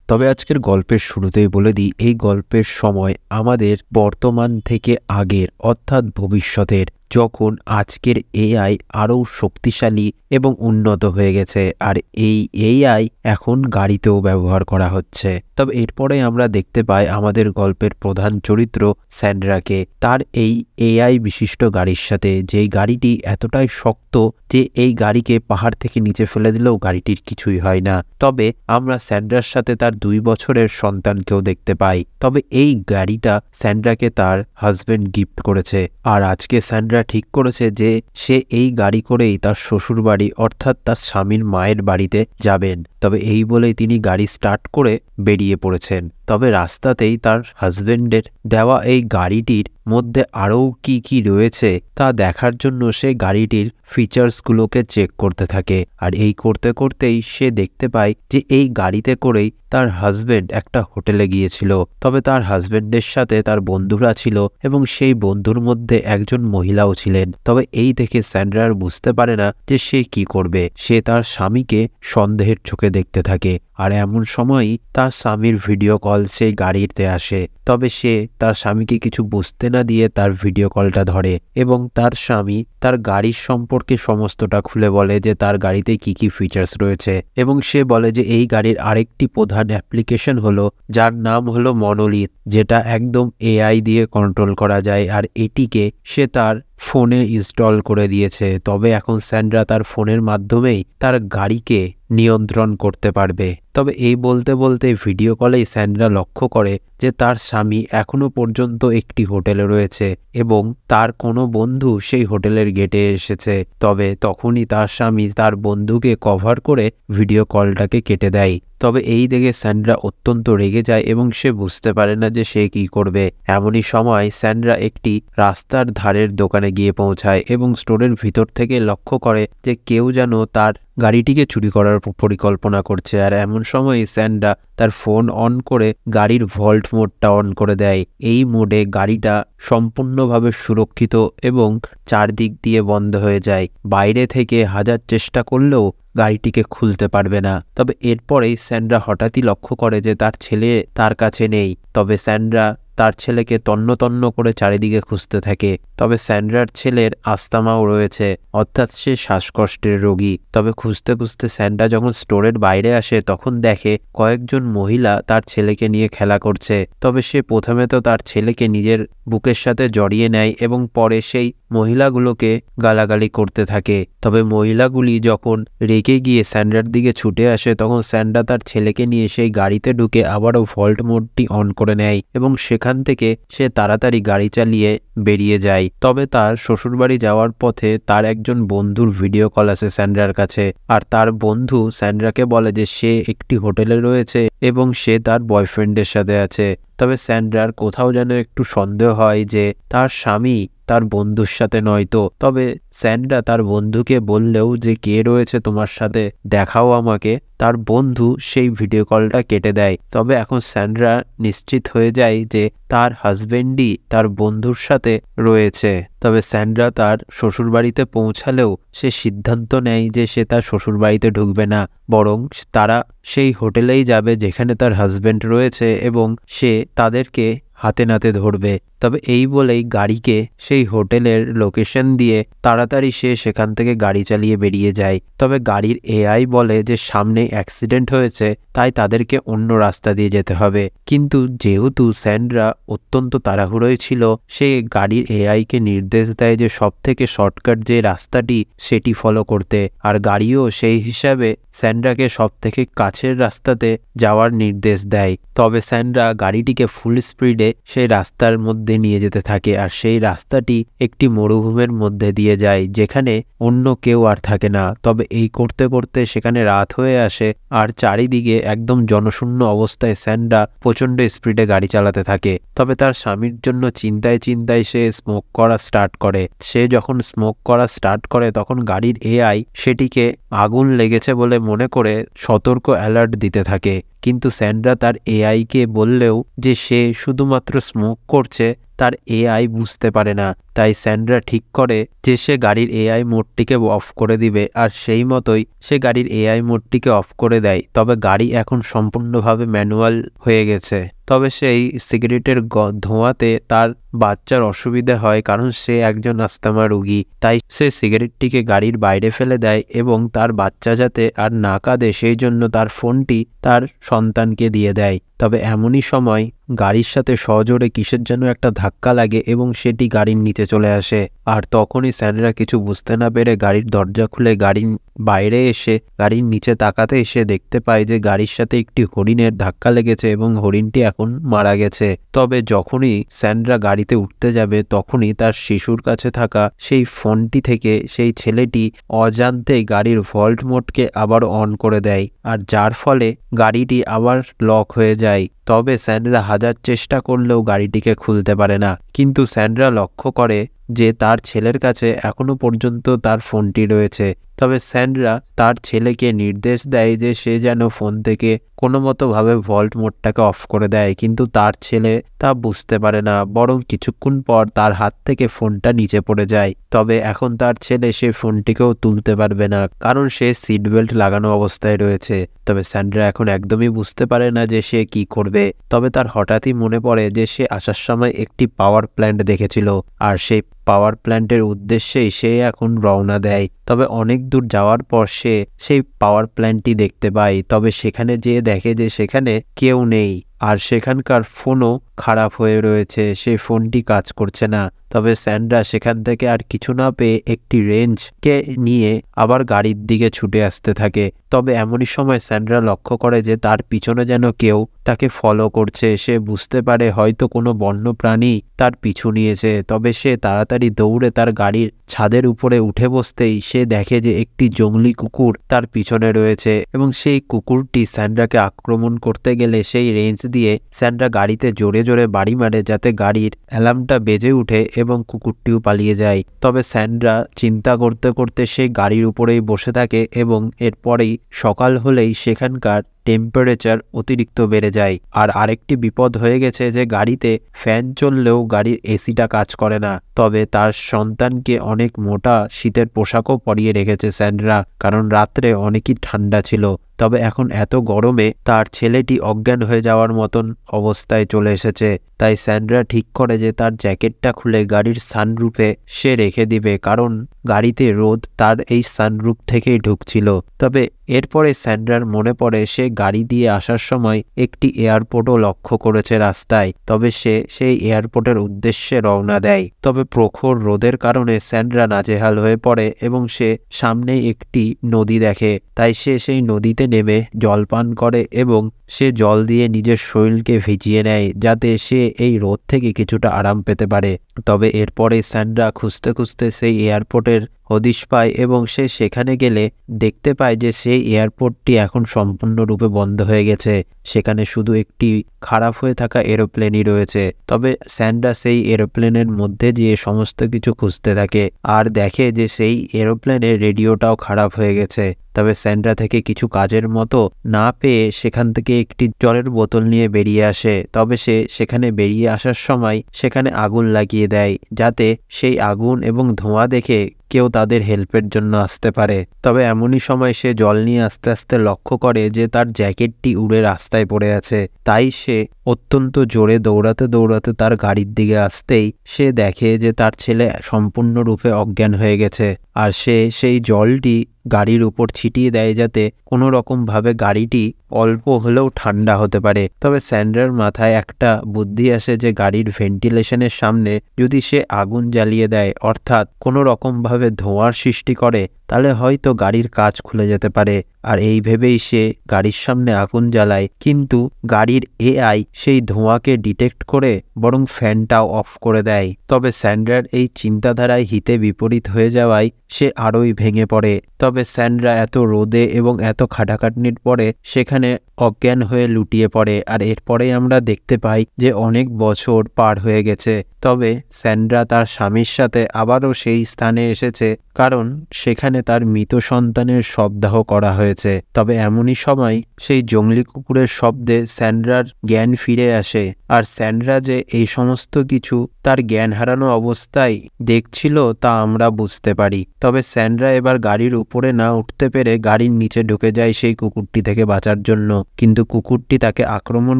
তবে আজকের গল্পের শুরুতেই বলে দিই, এই গল্পের সময় আমাদের বর্তমান থেকে আগের অর্থাৎ ভবিষ্যতের, যখন আজকের এআই আরও শক্তিশালী এবং উন্নত হয়ে গেছে আর এই এআই এখন গাড়িতেও ব্যবহার করা হচ্ছে। তবে এরপরে আমরা দেখতে পাই আমাদের গল্পের প্রধান চরিত্র স্যান্ড্রাকে তার এই এআই বিশিষ্ট গাড়ির সাথে, যেই গাড়িটি এতটাই শক্ত যে এই গাড়িকে পাহাড় থেকে নিচে ফেলে দিলেও গাড়িটির কিছুই হয় না। তবে আমরা স্যান্ড্রার সাথে তার 2 বছরের সন্তানকেও দেখতে পাই। তবে এই গাড়িটা স্যান্ড্রাকে তার হাজবেন্ড গিফট করেছে আর আজকে স্যান্ড্রা ঠিক করেছে যে সে এই গাড়ি করেই তার শ্বশুর বাড়ি অর্থাৎ তার স্বামীর মায়ের বাড়িতে যাবেন। তবে এই বলেই তিনি গাড়ি স্টার্ট করে বেরিয়ে পড়েছেন। তবে রাস্তাতেই তার হাজবেন্ডের দেওয়া এই গাড়িটির মধ্যে আরও কি কি রয়েছে তা দেখার জন্য সে গাড়িটির ফিচার্সগুলোকে চেক করতে থাকে। আর এই করতে করতেই সে দেখতে পায় যে এই গাড়িতে করেই তার হাজবেন্ড একটা হোটেলে গিয়েছিল। তবে তার হাজবেন্ডের সাথে তার বন্ধুরা ছিল এবং সেই বন্ধুর মধ্যে একজন মহিলাও ছিলেন। তবে এই দেখে স্যান্ড্রা বুঝতে পারে না যে সে কি করবে। সে তার স্বামীকে সন্দেহের চোখে দেখতে থাকে আর এমন সময়ই তার স্বামীর ভিডিও কল সেই গাড়িতে আসে। তবে সে তার স্বামীকে কিছু বুঝতে না দিয়ে তার ভিডিও কলটা ধরে এবং তার স্বামী তার গাড়ির সম্পর্কে সমস্তটা খুলে বলে যে তার গাড়িতে কি কি ফিচার্স রয়েছে এবং সে বলে যে এই গাড়ির আরেকটি প্রধান অ্যাপ্লিকেশন হলো যার নাম হলো মনোলিথ, যেটা একদম এআই দিয়ে কন্ট্রোল করা যায় আর এটিকে সে তার ফোনে ইনস্টল করে দিয়েছে। তবে এখন স্যান্ড্রা তার ফোনের মাধ্যমেই তার গাড়িকে নিয়ন্ত্রণ করতে পারবে। তবে এই বলতে বলতে ভিডিও কলেই স্যান্ড্রা লক্ষ্য করে যে তার স্বামী এখনো পর্যন্ত একটি হোটেলে রয়েছে এবং তার কোনো বন্ধু সেই হোটেলের গেটে এসেছে। তবে তখনই তার স্বামী তার বন্ধুকে কভার করে ভিডিও কলটাকে কেটে দেয়। তবে এই দেখে স্যান্ড্রা অত্যন্ত রেগে যায় এবং সে বুঝতে পারে না যে সে কি করবে। এমনই সময় স্যান্ড্রা একটি রাস্তার ধারের দোকানে গিয়ে পৌঁছায় এবং স্টোরের ভিতর থেকে লক্ষ্য করে যে কেউ যেন তার গাড়িটিকে চুরি করার পরিকল্পনা করছে। আর এমন সময় স্যান্ড্রা তার ফোন অন করে গাড়ির ভল্ট মোডটা অন করে দেয়। এই মোডে গাড়িটা সম্পূর্ণভাবে সুরক্ষিত এবং চারদিক দিয়ে বন্ধ হয়ে যায়। বাইরে থেকে হাজার চেষ্টা করলেও গাড়িটিকে খুলতে পারবে না। তবে এরপরেই স্যান্ড্রা হঠাৎই লক্ষ্য করে যে তার ছেলে তার কাছে নেই। তবে স্যান্ড্রা তার ছেলেকে তন্ন তন্ন করে চারিদিকে খুঁজতে থাকে। তবে স্যান্ড্রার ছেলের আস্তামাও রয়েছে, অর্থাৎ সে শ্বাসকষ্টের রোগী। তবে খুঁজতে খুঁজতে স্যান্ড্রা যখন স্টোরের বাইরে আসে তখন দেখে কয়েকজন মহিলা তার ছেলেকে নিয়ে খেলা করছে। তবে সে প্রথমে তো তার ছেলেকে নিজের বুকের সাথে জড়িয়ে নেয় এবং পরে সেই মহিলাগুলোকে গালাগালি করতে থাকে। তবে মহিলাগুলি যখন রেগে গিয়ে স্যান্ড্রার দিকে ছুটে আসে তখন স্যান্ড্রা তার ছেলেকে নিয়ে সেই গাড়িতে ঢুকে আবারও ভল্ট মোডটি অন করে নেয় এবং সেখান থেকে সে তাড়াতাড়ি গাড়ি চালিয়ে বেরিয়ে যায়। তবে তার শ্বশুরবাড়ি যাওয়ার পথে তার একজন বন্ধুর ভিডিও কল আসে স্যান্ড্রার কাছে আর তার বন্ধু স্যান্ড্রাকে বলে যে সে একটি হোটেলে রয়েছে এবং সে তার বয়ফ্রেন্ডের সাথে আছে। তবে স্যান্ড্রার কোথাও যেন একটু সন্দেহ হয় যে তার স্বামী তার বন্ধুর সাথে নয়তো। তবে স্যান্ড্রা তার বন্ধুকে বললেও যে কে রয়েছে তোমার সাথে দেখাও আমাকে, তার বন্ধু সেই ভিডিও কলটা কেটে দেয়। তবে এখন স্যান্ড্রা নিশ্চিত হয়ে যায় যে তার হাজবেন্ডই তার বন্ধুর সাথে রয়েছে। তবে স্যান্ড্রা তার শ্বশুরবাড়িতে পৌঁছালেও সে সিদ্ধান্ত নেয় যে সে তার শ্বশুরবাড়িতে ঢুকবে না, বরং তারা সেই হোটেলেই যাবে যেখানে তার হাজবেন্ড রয়েছে এবং সে তাদেরকে হাতে নাতে ধরবে। তবে এই বলেই গাড়িকে সেই হোটেলের লোকেশন দিয়ে তাড়াতাড়ি সে সেখান থেকে গাড়ি চালিয়ে বেরিয়ে যায়। তবে গাড়ির এআই বলে যে সামনে অ্যাক্সিডেন্ট হয়েছে তাই তাদেরকে অন্য রাস্তা দিয়ে যেতে হবে। কিন্তু যেহেতু স্যান্ড্রা অত্যন্ত তাড়াহুড়োয় ছিল, সে গাড়ির এআইকে নির্দেশ দেয় যে সব থেকে শর্টকাট যে রাস্তাটি সেটি ফলো করতে। আর গাড়িও সেই হিসাবে স্যান্ড্রাকে সব থেকে কাছের রাস্তাতে যাওয়ার নির্দেশ দেয়। তবে স্যান্ড্রা গাড়িটিকে ফুল স্পিডে সেই রাস্তার মধ্যে নিয়ে যেতে থাকে আর সেই রাস্তাটি একটি মরুভূমির মধ্যে দিয়ে যায় যেখানে অন্য কেউ আর থাকে না। তবে এই করতে করতে সেখানে রাত হয়ে আসে আর চারিদিকে একদম জনশূন্য অবস্থায় স্যান্ড্রা প্রচণ্ড স্পিডে গাড়ি চালাতে থাকে। তবে তার স্বামীর জন্য চিন্তায় চিন্তায় সে স্মোক করা স্টার্ট করে। সে যখন স্মোক করা স্টার্ট করে তখন গাড়ির এআই সেটিকে আগুন লেগেছে বলে মনে করে সতর্ক অ্যালার্ট দিতে থাকে। কিন্তু স্যান্ড্রা তার এআইকে বললেও যে সে শুধুমাত্র স্মোক করছে তার এআই বুঝতে পারে না। তাই স্যান্ড্রা ঠিক করে যে সে গাড়ির এআই মোডটিকে অফ করে দিবে, আর সেই মতোই সে গাড়ির এআই মোডটিকে অফ করে দেয়। তবে গাড়ি এখন সম্পূর্ণভাবে ম্যানুয়াল হয়ে গেছে। তবে সেই সিগারেটের ধোঁয়াতে তার বাচ্চার অসুবিধা হয়, কারণ সে একজন আস্তামা রোগী। তাই সে সিগারেটটিকে গাড়ির বাইরে ফেলে দেয় এবং তার বাচ্চা যাতে আর না কাঁদে সেই জন্য তার ফোনটি তার সন্তানকে দিয়ে দেয়। তবে এমনই সময় গাড়ির সাথে সজোরে কিসের যেন একটা ধাক্কা লাগে এবং সেটি গাড়ির নিচে চলে আসে। আর তখনই স্যান্ড্রা কিছু বুঝতে না পেরে গাড়ির দরজা খুলে গাড়ির বাইরে এসে গাড়ির নিচে তাকাতে এসে দেখতে পায় যে গাড়ির সাথে একটি হরিণের ধাক্কা লেগেছে এবং হরিণটি এখন মারা গেছে। তবে যখনই স্যান্ড্রা গাড়িতে উঠতে যাবে তখনই তার শিশুর কাছে থাকা সেই ফোনটি থেকে সেই ছেলেটি অজান্তেই গাড়ির ভল্ট মোডকে আবার অন করে দেয়, আর যার ফলে গাড়িটি আবার লক হয়ে যায়। তবে স্যান্ড্রা হাজার চেষ্টা করলেও গাড়িটিকে খুলতে পারে না। কিন্তু স্যান্ড্রা লক্ষ্য করে যে তার ছেলের কাছে এখনো পর্যন্ত তার ফোনটি রয়েছে। তবে স্যান্ড্রা তার ছেলেকে নির্দেশ দেয় যে সে যেন ফোন থেকে কোনো মতোভাবে ভল্ট মোডটাকে অফ করে দেয়, কিন্তু তার ছেলে তা বুঝতে পারে না, বরং কিছুক্ষণ পর তার হাত থেকে ফোনটা নিচে পড়ে যায়। তবে এখন তার ছেলে সে ফোনটিকেও তুলতে পারবে না, কারণ সে সিট বেল্ট লাগানো অবস্থায় রয়েছে। তবে স্যান্ড্রা এখন একদমই বুঝতে পারে না যে সে কি করবে। তবে তার হঠাৎই মনে পড়ে যে সে আসার সময় একটি পাওয়ার প্ল্যান্ট দেখেছিল, আর সেই পাওয়ার প্ল্যান্টের উদ্দেশ্যেই সে এখন রওনা দেয়। তবে অনেক দূর যাওয়ার পর সে সেই পাওয়ার প্ল্যান্টটি দেখতে পায়। তবে সেখানে যেয়ে দেখে যে সেখানে কেউ নেই, আর সেখানকার ফোনও খারাপ হয়ে রয়েছে, সেই ফোনটি কাজ করছে না। তবে স্যান্ড্রা সেখান থেকে আর কিছু না পেয়ে একটি রেঞ্জকে নিয়ে আবার গাড়ির দিকে ছুটে আসতে থাকে। তবে এমনই সময় স্যান্ড্রা লক্ষ্য করে যে তার পিছনে যেন কেউ তাকে ফলো করছে। সে বুঝতে পারে হয়তো কোনো বন্য প্রাণী তার পিছু নিয়েছে। তবে সে তাড়াতাড়ি দৌড়ে তার গাড়ির ছাদের উপরে উঠে বসতেই সে দেখে যে একটি জংলি কুকুর তার পিছনে রয়েছে, এবং সেই কুকুরটি স্যান্ড্রাকে আক্রমণ করতে গেলে সেই রেঞ্জ দিয়ে স্যান্ড্রা গাড়িতে জোরে জোরে বাড়ি মারে যাতে গাড়ির অ্যালার্মটা বেজে উঠে এবং কুকুরটিও পালিয়ে যায়। তবে স্যান্ড্রা চিন্তা করতে করতে সেই গাড়ির উপরেই বসে থাকে এবং এরপরেই সকাল হলেই সেখানকার টেম্পারেচার অতিরিক্ত বেড়ে যায়। আর আরেকটি বিপদ হয়ে গেছে যে গাড়িতে ফ্যান চললেও গাড়ির এসিটা কাজ করে না। তবে তার সন্তানকে অনেক মোটা শীতের পোশাকও পরিয়ে রেখেছে স্যান্ড্রা, কারণ রাত্রে অনেকই ঠান্ডা ছিল। তবে এখন এত গরমে তার ছেলেটি অজ্ঞান হয়ে যাওয়ার মতন অবস্থায় চলে এসেছে। তাই স্যান্ড্রা ঠিক করে যে তার জ্যাকেটটা খুলে গাড়ির সানরুফে সে রেখে দিবে, কারণ গাড়িতে রোদ তার এই সানরুফ থেকেই ঢুকছিল। তবে এরপরে স্যান্ড্রার মনে পড়ে সে গাড়ি দিয়ে আসার সময় একটি এয়ারপোর্টও লক্ষ্য করেছে রাস্তায়। তবে সে সেই এয়ারপোর্টের উদ্দেশ্যে রওনা দেয়। তবে প্রখর রোদের কারণে স্যান্ড্রা নাজেহাল হয়ে পড়ে এবং সে সামনেই একটি নদী দেখে। তাই সে সেই নদীতে নেমে জল পান করে এবং সে জল দিয়ে নিজের শরীরকে ভিজিয়ে নেয় যাতে সে এই রোদ থেকে কিছুটা আরাম পেতে পারে। তবে এরপরে স্যান্ড্রা খুঁজতে খুঁজতে সেই এয়ারপোর্টের হদিশ পায় এবং সে সেখানে গেলে দেখতে পায় যে সেই এয়ারপোর্টটি এখন সম্পূর্ণরূপে বন্ধ হয়ে গেছে। সেখানে শুধু একটি খারাপ হয়ে থাকা এরোপ্লেনই রয়েছে। তবে স্যান্ড্রা সেই এরোপ্লেনের মধ্যে গিয়ে সমস্ত কিছু খুঁজতে থাকে আর দেখে যে সেই এরোপ্লেনের রেডিওটাও খারাপ হয়ে গেছে। তবে স্যান্ড্রা থেকে কিছু কাজের মতো না পেয়ে সেখান থেকে একটি জলের বোতল নিয়ে বেরিয়ে আসে। তবে সে সেখানে বেরিয়ে আসার সময় সেখানে আগুন লাগিয়ে দেয় যাতে সেই আগুন এবং ধোঁয়া দেখে কেউ তাদের হেল্পের জন্য আসতে পারে। তবে এমনই সময় সে জল নিয়ে আস্তে আস্তে লক্ষ্য করে যে তার জ্যাকেটটি উড়ে রাস্তায় পড়ে আছে। তাই সে অত্যন্ত জোরে দৌড়াতে দৌড়াতে তার গাড়ির দিকে আসতেই সে দেখে যে তার ছেলে সম্পূর্ণরূপে অজ্ঞান হয়ে গেছে। আর সে সেই জলটি গাড়ির উপর ছিটিয়ে দেয় যাতে কোনো রকমভাবে গাড়িটি অল্প হলেও ঠান্ডা হতে পারে। তবে স্যান্ড্রার মাথায় একটা বুদ্ধি আসে যে গাড়ির ভেন্টিলেশনের সামনে যদি সে আগুন জ্বালিয়ে দেয়, অর্থাৎ কোনো রকমভাবে ধোঁয়ার সৃষ্টি করে, তাহলে হয়তো গাড়ির কাজ খুলে যেতে পারে। আর এই ভেবেই সে গাড়ির সামনে আগুন জ্বালায়, কিন্তু গাড়ির এআই সেই ধোঁয়াকে ডিটেক্ট করে বরং ফ্যানটাও অফ করে দেয়। তবে স্যান্ড্রার এই চিন্তাধারায় হিতে বিপরীত হয়ে যাওয়ায় সে আরোই ভেঙে পড়ে। তবে স্যান্ড্রা এত রোদে এবং এত খাটাখাটনির পরে সেখানে অজ্ঞান হয়ে লুটিয়ে পড়ে। আর এরপরেই আমরা দেখতে পাই যে অনেক বছর পার হয়ে গেছে। তবে স্যান্ড্রা তার স্বামীর সাথে আবারও সেই স্থানে এসেছে, কারণ সেখানে তার মৃত সন্তানের শবদাহ করা হয়েছে। রয়েছে। তবে এমনই সময় সেই জংলি কুকুরের শব্দে স্যান্ড্রার জ্ঞান ফিরে আসে। আর স্যান্ড্রা যে এই সমস্ত কিছু তার জ্ঞান হারানো অবস্থায় দেখছিল তা আমরা বুঝতে পারি। তবে স্যান্ড্রা এবার গাড়ির উপরে না উঠতে পেরে গাড়ির নিচে ঢুকে যায় সেই কুকুরটি থেকে বাঁচার জন্য, কিন্তু কুকুরটি তাকে আক্রমণ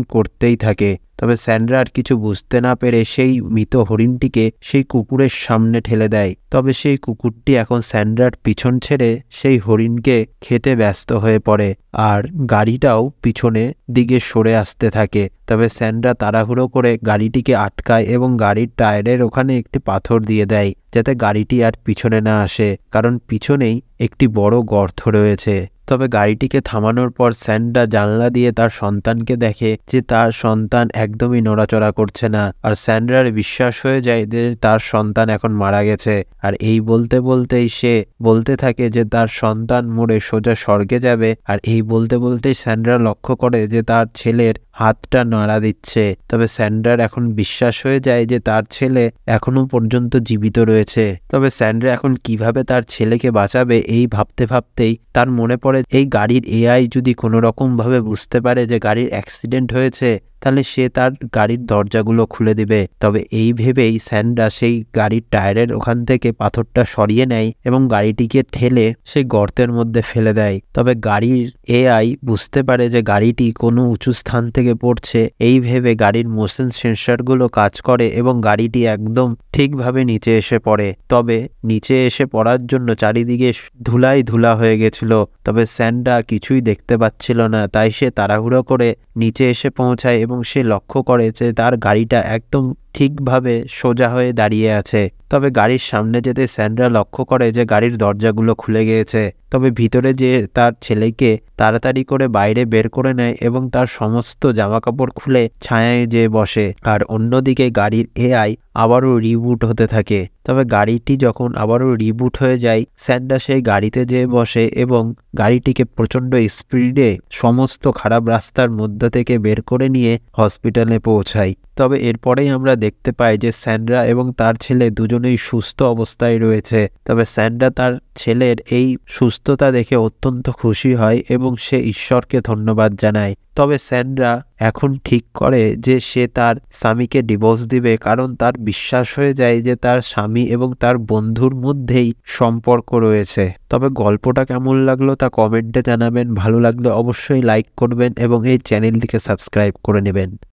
করতেই থাকে। তবে স্যান্ড্রা আর কিছু বুঝতে না পেরে সেই মৃত হরিণটিকে সেই কুকুরের সামনে ঠেলে দেয়। তবে সেই কুকুরটি এখন স্যান্ড্রার পিছন ছেড়ে সেই হরিণকে খেতে ব্যস্ত হয়ে পড়ে, আর গাড়িটাও পিছনে দিকে সরে আসতে থাকে। তবে স্যান্ড্রা তাড়াহুড়ো করে গাড়িটিকে আটকায় এবং গাড়ির টায়ারের ওখানে একটি পাথর দিয়ে দেয়, যাতে গাড়িটি আর পিছনে না আসে, কারণ পিছনেই একটি বড় গর্ত রয়েছে। তবে গাড়িটিকে থামানোর পর স্যান্ড্রা জানলা দিয়ে তার সন্তানকে দেখে যে তার সন্তান একদমই নড়াচড়া করছে না। আর স্যান্ড্রার বিশ্বাস হয়ে যায় যে তার সন্তান এখন মারা গেছে। আর এই বলতে বলতেই সে বলতে থাকে যে তার সন্তান মরে সোজা স্বর্গে যাবে। আর এই বলতে বলতেই স্যান্ড্রা লক্ষ্য করে যে তার ছেলের হাতটা নাড়া দিচ্ছে। তবে স্যান্ড্রার এখন বিশ্বাস হয়ে যায় যে তার ছেলে এখনো পর্যন্ত জীবিত রয়েছে। তবে স্যান্ড্রা এখন কিভাবে তার ছেলেকে বাঁচাবে এই ভাবতে ভাবতেই তার মনে পড়ে এই গাড়ির এআই যদি কোনো রকম ভাবে বুঝতে পারে যে গাড়ির অ্যাক্সিডেন্ট হয়েছে, তাহলে সে তার গাড়ির দরজাগুলো খুলে দিবে। তবে এই ভেবেই স্যান্ড্রা সেই গাড়ির টায়ারের ওখান থেকে পাথরটা সরিয়ে নেয় এবং গাড়িটিকে ঠেলে সেই গর্তের মধ্যে ফেলে দেয়। তবে গাড়ির এআই বুঝতে পারে যে গাড়িটি কোনো উঁচু স্থান থেকে পড়ছে। এই ভেবে গাড়ির মোশন সেন্সরগুলো কাজ করে এবং গাড়িটি একদম ঠিকভাবে নিচে এসে পড়ে। তবে নিচে এসে পড়ার জন্য চারিদিকে ধুলাই ধুলা হয়ে গেছিল। তবে স্যান্ড্রা কিছুই দেখতে পাচ্ছিল না, তাই সে তাড়াহুড়ো করে নিচে এসে পৌঁছায় এবং সে লক্ষ্য করে যে তার গাড়িটা একদম ঠিকভাবে সোজা হয়ে দাঁড়িয়ে আছে। তবে গাড়ির সামনে যেতে স্যান্ড্রা লক্ষ্য করে যে গাড়ির দরজাগুলো খুলে গিয়েছে। তবে ভিতরে যে তার ছেলেকে তাড়াতাড়ি করে বাইরে বের করে নেয় এবং তার সমস্ত জামাকাপড় খুলে ছায়ায় যেয়ে বসে। আর অন্যদিকে গাড়ির এআই আবারও রিবুট হতে থাকে। তবে গাড়িটি যখন আবারও রিবুট হয়ে যায়, স্যান্ড্রা সেই গাড়িতে যেয়ে বসে এবং গাড়িটিকে প্রচণ্ড স্পিডে সমস্ত খারাপ রাস্তার মধ্যে থেকে বের করে নিয়ে হসপিটালে পৌঁছায়। তবে এরপরেই আমরা দেখতে পাই যে স্যান্ড্রা এবং তার ছেলে দুজনেই সুস্থ অবস্থায় রয়েছে। তবে স্যান্ড্রা তার ছেলের এই সুস্থতা দেখে অত্যন্ত খুশি হয় এবং সে ঈশ্বরকে ধন্যবাদ জানায়। তবে স্যান্ড্রা এখন ঠিক করে যে সে তার স্বামীকে ডিভোর্স দিবে, কারণ তার বিশ্বাস হয়ে যায় যে তার স্বামী এবং তার বন্ধুর মধ্যেই সম্পর্ক রয়েছে। তবে গল্পটা কেমন লাগলো তা কমেন্টে জানাবেন। ভালো লাগলে অবশ্যই লাইক করবেন এবং এই চ্যানেলটিকে সাবস্ক্রাইব করে নেবেন।